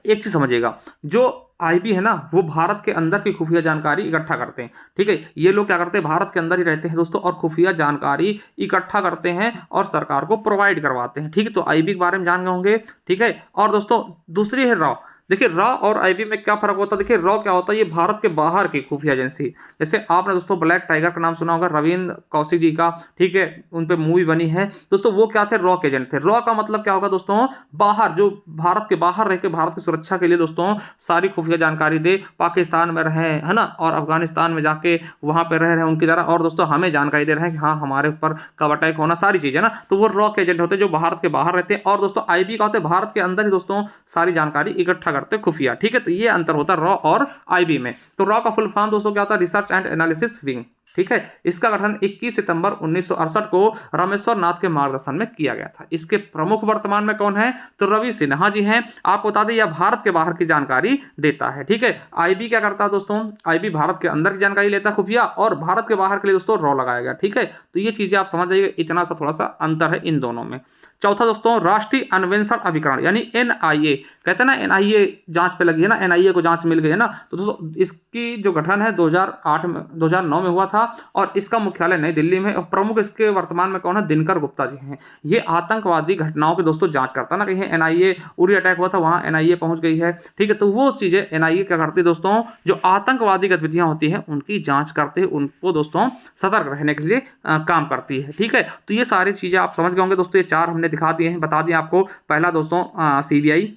एक चीज समझिएगा, जो आईबी है ना, वो भारत के अंदर की खुफिया जानकारी इकट्ठा करते हैं। ठीक है, ये लोग क्या करते हैं, भारत के अंदर ही रहते हैं दोस्तों और खुफिया जानकारी इकट्ठा करते हैं और सरकार को प्रोवाइड करवाते हैं। ठीक है, तो आईबी के बारे में जान गए होंगे। ठीक है, और दोस्तों दूसरी है रॉ। देखिए रॉ और आईबी में क्या फर्क होता है। देखिए रॉ क्या होता है, ये भारत के बाहर की खुफिया एजेंसी। जैसे आपने दोस्तों ब्लैक टाइगर का नाम सुना होगा, रविंद्र कौशिक जी का। ठीक है, उन पे मूवी बनी है दोस्तों। वो क्या थे, रॉ के एजेंट थे। रॉ का मतलब क्या होगा दोस्तों, बाहर, जो भारत के बाहर रह के भारत की सुरक्षा के लिए दोस्तों सारी खुफिया जानकारी दे, पाकिस्तान में रहे है ना, और अफगानिस्तान में जाके वहां पे रह रहे हैं उनकी तरह, और दोस्तों हमें जानकारी दे रहे हैं कि हाँ हमारे ऊपर कब अटैक होना, सारी चीजें ना। तो वो रॉ के एजेंट होते हैं जो भारत के बाहर रहते हैं। और दोस्तों आईबी का होते हैं भारत के अंदर ही दोस्तों सारी जानकारी इकट्ठा करते हैं खुफिया। ठीक है, तो ये अंतर होता है रॉ और आईबी में। तो रॉ का फुल फॉर्म दोस्तों क्या होता है, रिसर्च एंड एनालिसिस विंग। ठीक है, इसका गठन 21 सितंबर 1968 को रामेश्वर नाथ के मार्गदर्शन में किया गया था। इसके प्रमुख वर्तमान में कौन है, तो रवि सिन्हा जी हैं। आपको बता दें यह भारत के बाहर की जानकारी देता है। ठीक है, आईबी क्या करता है दोस्तों, आईबी भारत के अंदर की जानकारी लेता है खुफिया, और भारत के बाहर के लिए दोस्तों रॉ लगाया गया। ठीक है, तो ये चीजें आप समझ जाइए, इतना सा थोड़ा सा अंतर है इन दोनों में। चौथा दोस्तों राष्ट्रीय अन्वेषण अभिकरण यानी एनआईए, कहते हैं ना एनआईए जांच पे लगी है ना, एनआईए को जांच मिल गई है ना। तो दोस्तों इसकी जो गठन है 2008 में 2009 में हुआ था और इसका मुख्यालय नई दिल्ली में, और प्रमुख इसके वर्तमान में कौन है, दिनकर गुप्ता जी हैं। ये आतंकवादी घटनाओं की दोस्तों जांच करता है ना, कहीं एनआईए उरी अटैक हुआ था वहां एनआईए पहुंच गई है। ठीक है, तो वो चीजें एनआईए क्या करती है दोस्तों, जो आतंकवादी गतिविधियां होती हैं उनकी जांच करते हैं, उनको दोस्तों सतर्क रहने के लिए काम करती है। ठीक है, तो ये सारी चीजें आप समझ गए होंगे दोस्तों। ये चार हमने दिखा दिए हैं, बता दिया आपको। पहला दोस्तों सीबीआई,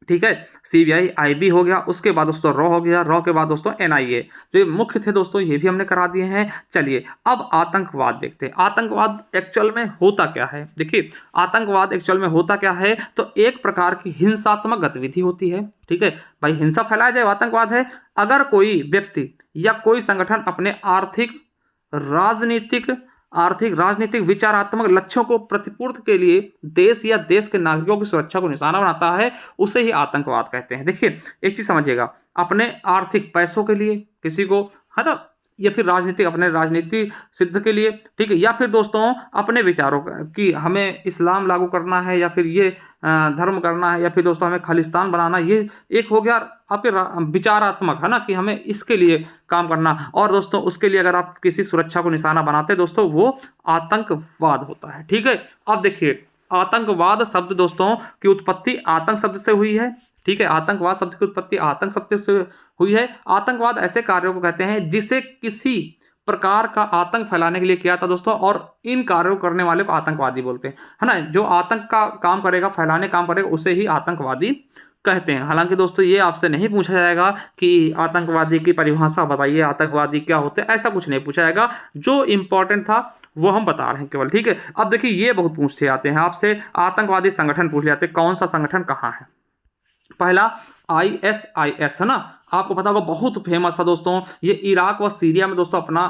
ठीक है, सीबीआई, आईबी हो गया, उसके बाद दोस्तों रॉ हो गया, रॉ के बाद दोस्तों एनआईए। जो मुख्य थे दोस्तों ये भी हमने करा दिए हैं। चलिए अब आतंकवाद देखते हैं। आतंकवाद एक्चुअल में होता क्या है। देखिए आतंकवाद एक्चुअल में होता क्या है, तो एक प्रकार की हिंसात्मक गतिविधि होती है। ठीक है भाई, हिंसा फैलाया जाए आतंकवाद है। अगर कोई व्यक्ति या कोई संगठन अपने राजनीतिक विचारात्मक लक्ष्यों को प्रतिपूर्ति के लिए देश या देश के नागरिकों की सुरक्षा को निशाना बनाता है, उसे ही आतंकवाद कहते हैं। देखिए एक चीज समझिएगा, अपने आर्थिक पैसों के लिए किसी को, है ना, या फिर अपने राजनीति सिद्ध के लिए, ठीक है, या फिर दोस्तों अपने विचारों कि हमें इस्लाम लागू करना है, या फिर ये धर्म करना है, या फिर दोस्तों हमें खालिस्तान बनाना, ये एक हो गया आपके विचारात्मक, है ना, कि हमें इसके लिए काम करना। और दोस्तों उसके लिए अगर आप किसी सुरक्षा को निशाना बनाते हैं दोस्तों, वो आतंकवाद होता है। ठीक है, अब देखिए आतंकवाद शब्द दोस्तों की उत्पत्ति आतंक शब्द से हुई है। ठीक है, आतंकवाद शब्द की उत्पत्ति आतंक शब्द से हुई है। आतंकवाद ऐसे कार्यों को कहते हैं जिसे किसी प्रकार का आतंक फैलाने के लिए किया था दोस्तों, और इन कार्यों को करने वाले को आतंकवादी बोलते हैं, है ना। जो आतंक का काम करेगा, फैलाने काम करेगा, उसे ही आतंकवादी कहते हैं। हालांकि दोस्तों ये आपसे नहीं पूछा जाएगा कि आतंकवादी की परिभाषा बताइए, आतंकवादी क्या होते हैं, ऐसा कुछ नहीं पूछा जाएगा। जो इंपॉर्टेंट था वो हम बता रहे हैं केवल। ठीक है, अब देखिए ये बहुत पूछते जाते हैं आपसे, आतंकवादी संगठन पूछ जाते हैं, कौन सा संगठन कहाँ है। पहला ISIS, है ना, आपको पता होगा बहुत फेमस था दोस्तों। ये इराक व सीरिया में दोस्तों अपना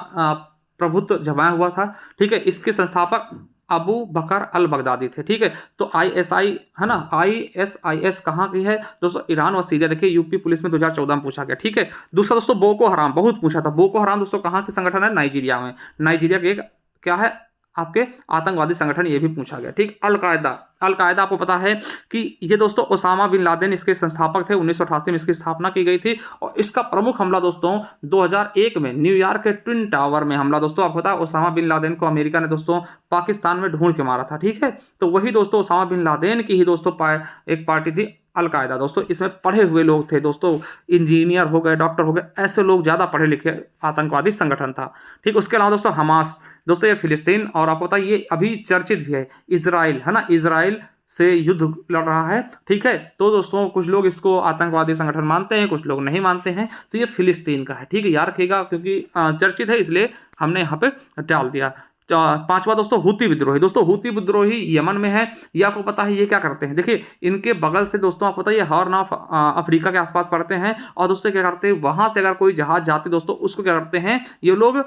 प्रभुत्व जमाया हुआ था। ठीक है, इसके संस्थापक अबू बकर अल बगदादी थे। ठीक है, तो ISI, है ना, ISIS कहाँ की है दोस्तों, ईरान व सीरिया। देखिए यूपी पुलिस में 2014 में पूछा गया। ठीक है, दूसरा दोस्तों बोको हराम, बहुत पूछा था। बोको हराम दोस्तों कहाँ की संगठन है, नाइजीरिया में। नाइजीरिया के एक क्या है आपके आतंकवादी संगठन, ये भी पूछा गया। ठीक, अलकायदा आपको पता है कि ये दोस्तों ओसामा बिन लादेन इसके संस्थापक थे। 1988 में इसकी स्थापना की गई थी, और इसका प्रमुख हमला दोस्तों 2001 में न्यूयॉर्क के ट्विन टावर में हमला दोस्तों। आपको पता है ओसामा बिन लादेन को अमेरिका ने दोस्तों पाकिस्तान में ढूंढ के मारा था। ठीक है, तो वही दोस्तों ओसामा बिन लादेन की ही दोस्तों एक पार्टी थी अलकायदा दोस्तों। इसमें पढ़े हुए लोग थे दोस्तों, इंजीनियर हो गए, डॉक्टर हो गए, ऐसे लोग ज़्यादा पढ़े लिखे आतंकवादी संगठन था। ठीक, उसके अलावा दोस्तों हमास दोस्तों, ये फिलिस्तीन, और आपको पता है ये अभी चर्चित भी है, इजराइल, है ना, इजराइल से युद्ध लड़ रहा है। ठीक है, तो दोस्तों कुछ लोग इसको आतंकवादी संगठन मानते हैं, कुछ लोग नहीं मानते हैं। तो ये फिलिस्तीन का है। ठीक है, याद रखिएगा क्योंकि चर्चित है, इसलिए हमने यहाँ पे डाल दिया। पांचवा दोस्तों हूती विद्रोही। दोस्तों हूती विद्रोही यमन में है। ये आपको पता है ये क्या करते हैं, देखिए इनके बगल से दोस्तों आपको पता है ये हॉर्न ऑफ अफ्रीका के आसपास पड़ते हैं, और दोस्तों क्या करते हैं, वहां से अगर कोई जहाज जाते दोस्तों, उसको क्या करते हैं ये लोग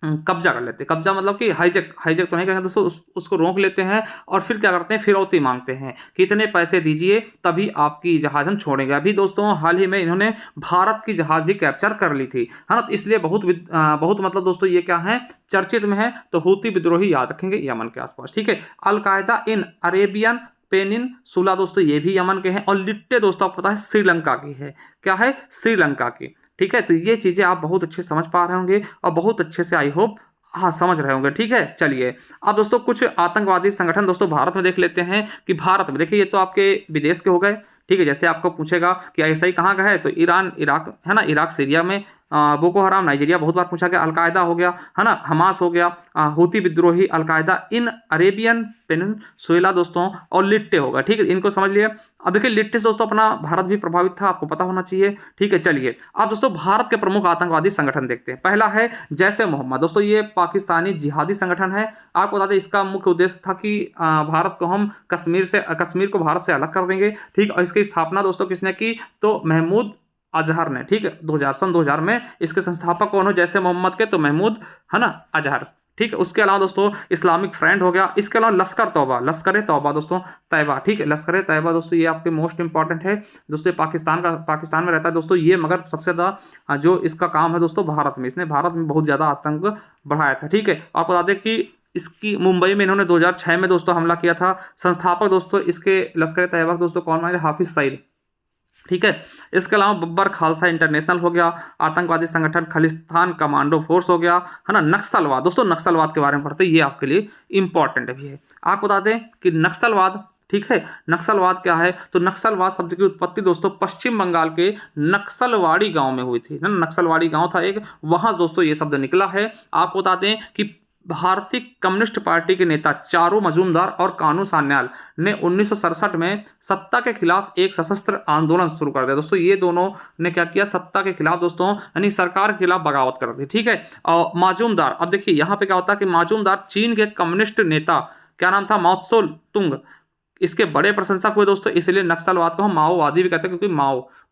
कब्जा कर लेते हैं। कब्जा मतलब कि हाईजैक तो नहीं करेंगे दोस्तों, उसको रोक लेते हैं, और फिर क्या करते हैं, फिरौती मांगते हैं, कितने पैसे दीजिए तभी आपकी जहाज हम छोड़ेंगे। अभी दोस्तों हाल ही में इन्होंने भारत की जहाज भी कैप्चर कर ली थी, है ना। तो इसलिए बहुत मतलब दोस्तों ये क्या है, चर्चित में है। तो हूती विद्रोही याद रखेंगे यमन के आसपास। ठीक है, अलकायदा इन अरेबियन पेनिनसुला दोस्तों ये भी यमन के हैं, और लिट्टे दोस्तों आपको पता है श्रीलंका की है। क्या है? श्रीलंका की। ठीक है, तो ये चीज़ें आप बहुत अच्छे से समझ पा रहे होंगे और बहुत अच्छे से आई होप हाँ समझ रहे होंगे। ठीक है, चलिए अब दोस्तों कुछ आतंकवादी संगठन दोस्तों भारत में देख लेते हैं कि भारत में देखिए, ये तो आपके विदेश के हो गए। ठीक है, जैसे आपको पूछेगा कि ऐसा ही कहाँ का है, तो ईरान, इराक है ना, इराक सीरिया में, बोको हराम नाइजीरिया बहुत बार पूछा गया, अलकायदा हो गया है ना, हमास हो गया, हूती विद्रोही, अलकायदा इन अरेबियन पेनिनसुला दोस्तों, और लिट्टे होगा। ठीक है, इनको समझ लिए। अब देखिए लिट्टे से दोस्तों अपना भारत भी प्रभावित था, आपको पता होना चाहिए। ठीक है, चलिए अब दोस्तों भारत के प्रमुख आतंकवादी संगठन देखते हैं। पहला है जैश ए मोहम्मद दोस्तों, ये पाकिस्तानी जिहादी संगठन है। आपको बता दें इसका मुख्य उद्देश्य था कि भारत को हम कश्मीर को भारत से अलग कर देंगे। ठीक, और इसकी स्थापना दोस्तों किसने की? तो महमूद अजहर ने। ठीक है, 2000 में इसके संस्थापक कौन हो जैसे मोहम्मद के? तो महमूद है ना अजहर। ठीक है, उसके अलावा दोस्तों इस्लामिक फ्रंट हो गया, इसके अलावा लश्कर ए तौबा दोस्तों, तैयबा। ठीक है, लश्कर ए तैयबा दोस्तों ये आपके मोस्ट इंपॉर्टेंट है दोस्तों, पाकिस्तान में रहता है दोस्तों ये, मगर सबसे ज़्यादा जो इसका काम है दोस्तों भारत में, इसने भारत में बहुत ज़्यादा आतंक बढ़ाया था। ठीक है, आपको बता दें कि इसकी मुंबई में इन्होंने 2006 में दोस्तों हमला किया था। संस्थापक दोस्तों इसके लश्कर ए तैयबा दोस्तों कौन माने? हाफिज सईद। ठीक है, इसके अलावा बब्बर खालसा इंटरनेशनल हो गया, आतंकवादी संगठन खालिस्तान कमांडो फोर्स हो गया, है ना। नक्सलवाद दोस्तों, नक्सलवाद के बारे में पढ़ते हैं, ये आपके लिए इंपॉर्टेंट भी है। आपको बता दें कि नक्सलवाद, ठीक है, नक्सलवाद क्या है? तो नक्सलवाद शब्द की उत्पत्ति दोस्तों पश्चिम बंगाल के नक्सलवाड़ी गांव में हुई थी ना, नक्सलवाड़ी गांव था एक, वहां दोस्तों ये शब्द निकला है। आपको बता दें कि भारतीय कम्युनिस्ट पार्टी के नेता चारू मजूमदार और कानू सान्याल ने 1967 में सत्ता के खिलाफ एक सशस्त्र आंदोलन शुरू कर दिया दोस्तों। ये दोनों ने क्या किया? सत्ता के खिलाफ दोस्तों, यानी सरकार के खिलाफ बगावत कर दी। ठीक है, और माजूमदार, अब देखिए यहाँ पे क्या होता है कि माजूमदार चीन के कम्युनिस्ट नेता, क्या नाम था? माओत्सो तुंग, इसके बड़े प्रशंसक हुए दोस्तों, इसलिए नक्सलवाद को हम माओवादी भी कहते हैं, क्योंकि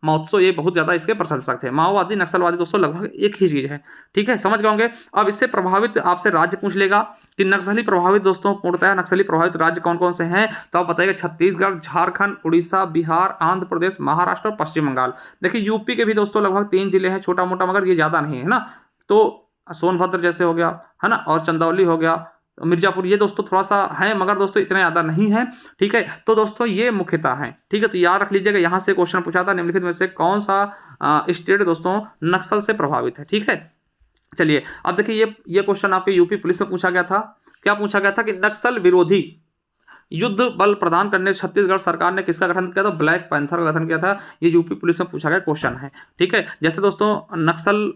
माओत्सो ये बहुत ज्यादा इसके प्रशंसक थे। माओवादी नक्सलवादी दोस्तों लगभग एक ही चीज है। ठीक है, समझ गए होंगे। अब इससे प्रभावित आपसे राज्य पूछ लेगा कि नक्सली प्रभावित दोस्तों, पूर्णतः नक्सली प्रभावित राज्य कौन कौन से हैं, तो आप बताइएगा छत्तीसगढ़, झारखंड, उड़ीसा, बिहार, आंध्र प्रदेश, महाराष्ट्र और पश्चिम बंगाल। देखिए यूपी के भी दोस्तों लगभग 3 जिले हैं, छोटा मोटा, मगर ये ज्यादा नहीं है ना। तो सोनभद्र जैसे हो गया है ना, और चंदौली हो गया, मिर्जापुर, ये दोस्तों थोड़ा सा है, मगर दोस्तों इतना ज़्यादा नहीं है। ठीक है, तो दोस्तों ये मुख्यतः है। ठीक है, तो याद रख लीजिएगा, यहाँ से क्वेश्चन पूछा था निम्नलिखित में से कौन सा स्टेट दोस्तों नक्सल से प्रभावित है। ठीक है, चलिए अब देखिए ये क्वेश्चन आपके यूपी पुलिस में पूछा गया था। क्या पूछा गया था कि नक्सल विरोधी युद्ध बल प्रदान करने छत्तीसगढ़ सरकार ने किसका गठन किया था? ब्लैक पैंथर का गठन किया था। ये यूपी पुलिस में पूछा गया क्वेश्चन है। ठीक है, जैसे दोस्तों नक्सल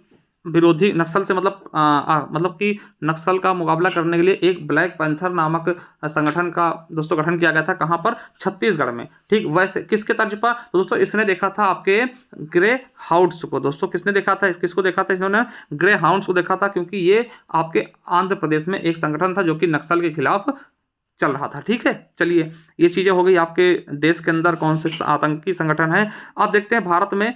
विरोधी, नक्सल से मतलब कि नक्सल का मुकाबला करने के लिए एक ब्लैक पैंथर नामक संगठन का दोस्तों गठन किया गया था। कहां पर? छत्तीसगढ़ में। ठीक, वैसे किसके तर्ज पर? तो दोस्तों इसने देखा था आपके ग्रे हाउंड्स को। दोस्तों किसने देखा था? किसको देखा था? इन्होंने ग्रे हाउंड्स को देखा था, क्योंकि ये आपके आंध्र प्रदेश में एक संगठन था जो कि नक्सल के खिलाफ चल रहा था। ठीक है, चलिए ये चीज़ें हो गई आपके देश के अंदर कौन से आतंकी संगठन है। आप देखते हैं भारत में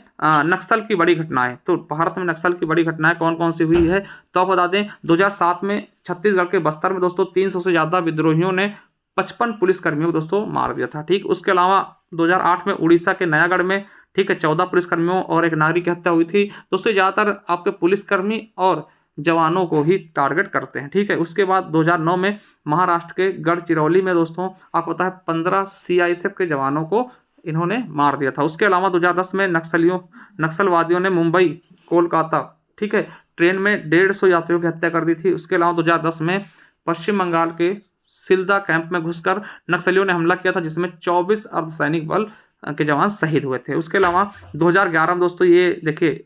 नक्सल की बड़ी घटनाएं। तो भारत में नक्सल की बड़ी घटनाएं कौन कौन सी हुई है, तो आप बता दें 2007 में छत्तीसगढ़ के बस्तर में दोस्तों 300 से ज़्यादा विद्रोहियों ने 55 पुलिसकर्मियों को दोस्तों मार दिया था। ठीक, उसके अलावा 2008 में उड़ीसा के नयागढ़ में, ठीक है, 14 पुलिसकर्मियों और एक नागरिक की हत्या हुई थी। दोस्तों ज़्यादातर आपके पुलिसकर्मी और जवानों को ही टारगेट करते हैं। ठीक है, उसके बाद 2009 में महाराष्ट्र के गढ़चिरौली में दोस्तों आपको पता है 15 सीआईएसएफ के जवानों को इन्होंने मार दिया था। उसके अलावा 2010 में नक्सलवादियों ने मुंबई कोलकाता, ठीक है, ट्रेन में 150 यात्रियों की हत्या कर दी थी। उसके अलावा 2010 में पश्चिम बंगाल के सिलदा कैंप में घुसकर नक्सलियों ने हमला किया था, जिसमें 24 अर्धसैनिक बल के जवान शहीद हुए थे। उसके अलावा 2011 में दोस्तों ये देखिए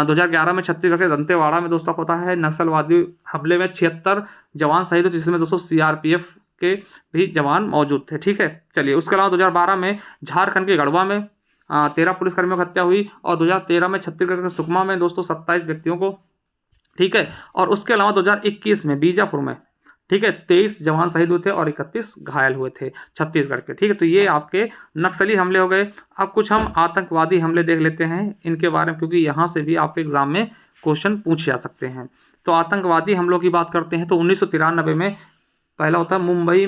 2011 में छत्तीसगढ़ के दंतेवाड़ा में दोस्तों पता है नक्सलवादी हमले में 76 जवान शहीद हुए, जिसमें दोस्तों सीआरपीएफ के भी जवान मौजूद थे। ठीक है, चलिए उसके अलावा 2012 में झारखंड के गढ़वा में 13 पुलिसकर्मियों की हत्या हुई, और 2013 में छत्तीसगढ़ के सुकमा में दोस्तों 27 व्यक्तियों को, ठीक है, और उसके अलावा 2021 में बीजापुर में, ठीक है, 23 जवान शहीद हुए थे और 31 घायल हुए थे छत्तीसगढ़ के। ठीक है, तो ये आपके नक्सली हमले हो गए। अब कुछ हम आतंकवादी हमले देख लेते हैं इनके बारे में, क्योंकि यहाँ से भी आपके एग्जाम में क्वेश्चन पूछे जा सकते हैं। तो आतंकवादी हमलों की बात करते हैं तो 1993 में पहला होता है मुंबई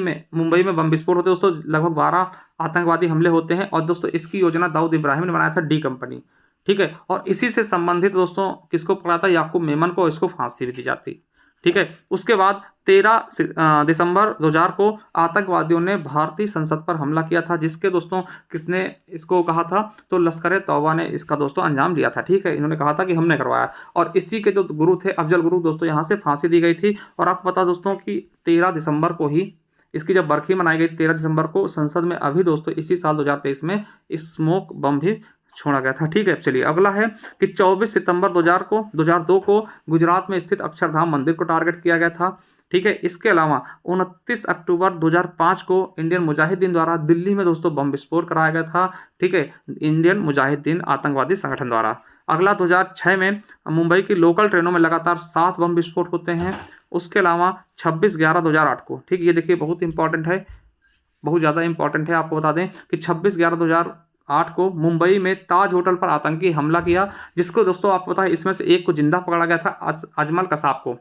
में बम विस्फोट होते हैं दोस्तों। लगभग 12 आतंकवादी हमले होते हैं, और दोस्तों इसकी योजना दाऊद इब्राहिम ने बनाया था, डी कंपनी। ठीक है, और इसी से संबंधित दोस्तों किसको पकड़ा था? याकूब मेमन को, इसको फांसी भी दी जाती। ठीक है। उसके बाद 13 दिसंबर 2000 को आतंकवादियों ने भारतीय संसद पर हमला किया था, जिसके दोस्तों किसने इसको कहा था, तो लश्कर ए तौबा ने इसका दोस्तों अंजाम दिया था। ठीक है, इन्होंने कहा था कि हमने करवाया, और इसी के जो गुरु थे अफजल गुरु दोस्तों, यहाँ से फांसी दी गई थी। और आपको पता दोस्तों कि 13 दिसंबर को ही इसकी जब बरखी मनाई गई 13 दिसंबर को संसद में, अभी दोस्तों इसी साल 2023 में स्मोक बम भी छोड़ा गया था। ठीक है, चलिए अगला है कि 24 सितंबर 2002 को गुजरात में स्थित अक्षरधाम मंदिर को टारगेट किया गया था। ठीक है, इसके अलावा 29 अक्टूबर 2005 को इंडियन मुजाहिदीन द्वारा दिल्ली में दोस्तों बम विस्फोट कराया गया था। ठीक है, इंडियन मुजाहिदीन आतंकवादी संगठन द्वारा। अगला 2006 में मुंबई की लोकल ट्रेनों में लगातार 7 बम विस्फोट होते हैं। उसके अलावा 26/11/2008 को, ठीक, ये देखिए बहुत इंपॉर्टेंट है, बहुत ज़्यादा इंपॉर्टेंट है। आपको बता दें कि 26/11/2008 को मुंबई में ताज होटल पर आतंकी हमला किया, जिसको दोस्तों आपको पता है इसमें से एक को जिंदा पकड़ा गया था, अजमल कसाब को।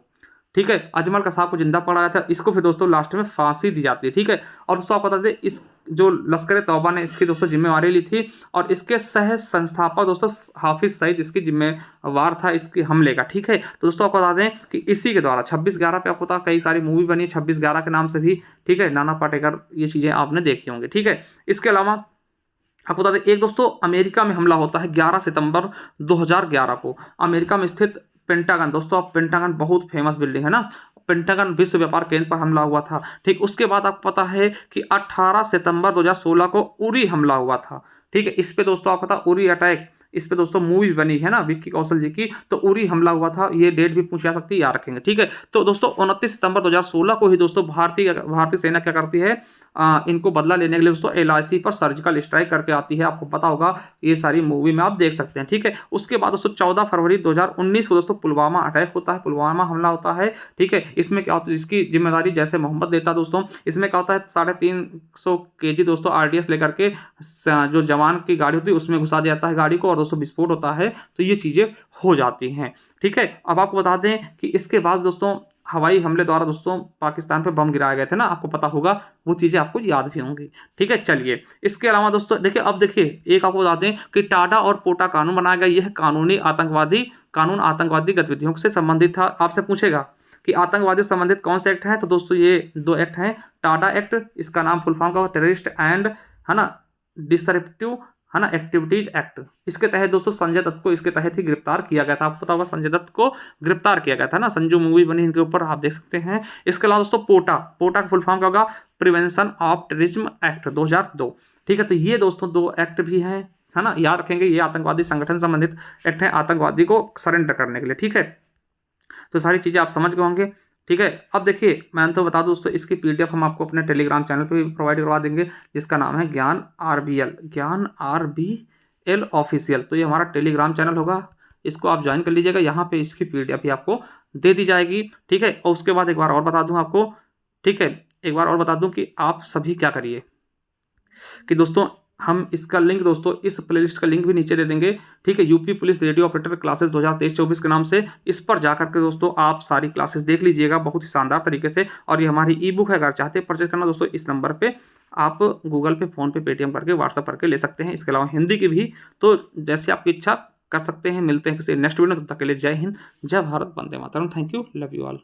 ठीक है, अजमल कसाब को जिंदा पकड़ा गया था, इसको फिर दोस्तों लास्ट में फांसी दी जाती है। ठीक है, और दोस्तों आपको बता दें इस जो लश्कर ए तौबा ने इसकी दोस्तों जिम्मेवारी ली थी, और इसके सह संस्थापक दोस्तों हाफिज सईद इसकी जिम्मेवार था इसके हमले का। ठीक है, तो दोस्तों आपको बता दें कि इसी के द्वारा 26/11 पे आपको पता कई सारी मूवी बनी 26/11 के नाम से भी। ठीक है, नाना पाटेकर, ये चीज़ें आपने देखी होंगी। ठीक है, इसके अलावा आपको बता दें एक दोस्तों अमेरिका में हमला होता है 11 सितंबर 2011 को, अमेरिका में स्थित पेंटागन। दोस्तों आप पेंटागन बहुत फेमस बिल्डिंग है ना, पेंटागन विश्व व्यापार केंद्र पर हमला हुआ था। ठीक, उसके बाद आपको पता है कि 18 सितंबर 2016 को उरी हमला हुआ था। ठीक है, इस पे दोस्तों आपको पता उरी अटैक, इस पे दोस्तों मूवी बनी है ना विक्की कौशल जी की, तो उरी हमला हुआ था, ये डेट भी पूछी जा सकती है, याद रखेंगे। ठीक है, तो दोस्तों 29 सितंबर 2016 को ही दोस्तों भारतीय सेना क्या करती है, इनको बदला लेने के लिए दोस्तों LIC पर सर्जिकल स्ट्राइक करके आती है। आपको पता होगा, ये सारी मूवी में आप देख सकते हैं। ठीक है, उसके बाद दोस्तों 14 फरवरी 2019 को दोस्तों पुलवामा अटैक होता है, पुलवामा हमला होता है। ठीक है, इसमें क्या होता है, इसकी जिम्मेदारी जैसे मोहम्मद देता दोस्तों, इसमें क्या होता है 350 kg दोस्तों RDS लेकर के जो जवान की गाड़ी होती है उसमें घुसा दिया जाता है गाड़ी को, और दोस्तों विस्फोट होता है, तो ये चीज़ें हो जाती हैं। ठीक है, अब आपको बता दें कि इसके बाद दोस्तों हवाई हमले द्वारा दोस्तों पाकिस्तान पे बम गिराए गए थे ना, आपको पता होगा, वो चीज़ें आपको याद भी होंगी। ठीक है, चलिए इसके अलावा दोस्तों देखिए, अब देखिए एक आपको बता दें कि टाडा और पोटा कानून बनाया गया। यह कानून आतंकवादी गतिविधियों से संबंधित था। आपसे पूछेगा कि आतंकवादी से संबंधित कौन से एक्ट हैं, तो दोस्तों ये 2 एक्ट हैं। टाडा एक्ट, इसका नाम फुल फॉर्म का टेररिस्ट एंड है ना डिसरप्टिव है ना एक्टिविटीज एक्ट, इसके तहत दोस्तों संजय दत्त को इसके तहत ही गिरफ्तार किया गया था। आपको पता होगा संजय दत्त को गिरफ्तार किया गया था ना, संजू मूवी बनी इनके ऊपर, आप देख सकते हैं। इसके अलावा दोस्तों पोटा का फुल फॉर्म क्या होगा, प्रिवेंशन ऑफ टेररिज्म एक्ट 2002। ठीक है, तो ये दोस्तों 2 एक्ट भी हैं, है ना, याद रखेंगे, ये आतंकवादी संगठन संबंधित एक्ट है, आतंकवादी को सरेंडर करने के लिए। ठीक है, तो सारी चीज़ें आप समझ गए होंगे। ठीक है, अब देखिए मैं तो बता दूं दोस्तों, इसकी PDF हम आपको अपने टेलीग्राम चैनल पे भी प्रोवाइड करवा देंगे, जिसका नाम है ज्ञान RBL ऑफिशियल। तो ये हमारा टेलीग्राम चैनल होगा, इसको आप ज्वाइन कर लीजिएगा, यहाँ पे इसकी PDF भी आपको दे दी जाएगी। ठीक है, और उसके बाद एक बार और बता दूँ आपको, ठीक है, एक बार और बता दूँ कि आप सभी क्या करिए कि दोस्तों हम इसका लिंक दोस्तों इस प्लेलिस्ट का लिंक भी नीचे दे देंगे। ठीक है, UP police radio operator classes 2023-24 के नाम से, इस पर जाकर के दोस्तों आप सारी क्लासेस देख लीजिएगा बहुत ही शानदार तरीके से। और ये हमारी ई-बुक है, अगर चाहते हैं परचेज करना दोस्तों इस नंबर पे आप गूगल पे, फ़ोन पे, पेटीएम करके, व्हाट्सअप करके ले सकते हैं। इसके अलावा हिंदी की भी, तो जैसे आपकी इच्छा कर सकते हैं। मिलते हैं किसी नेक्स्ट वीडियो, तब तक के लिए जय हिंद, जय भारत, वंदे मातरम। Thank you, love you all.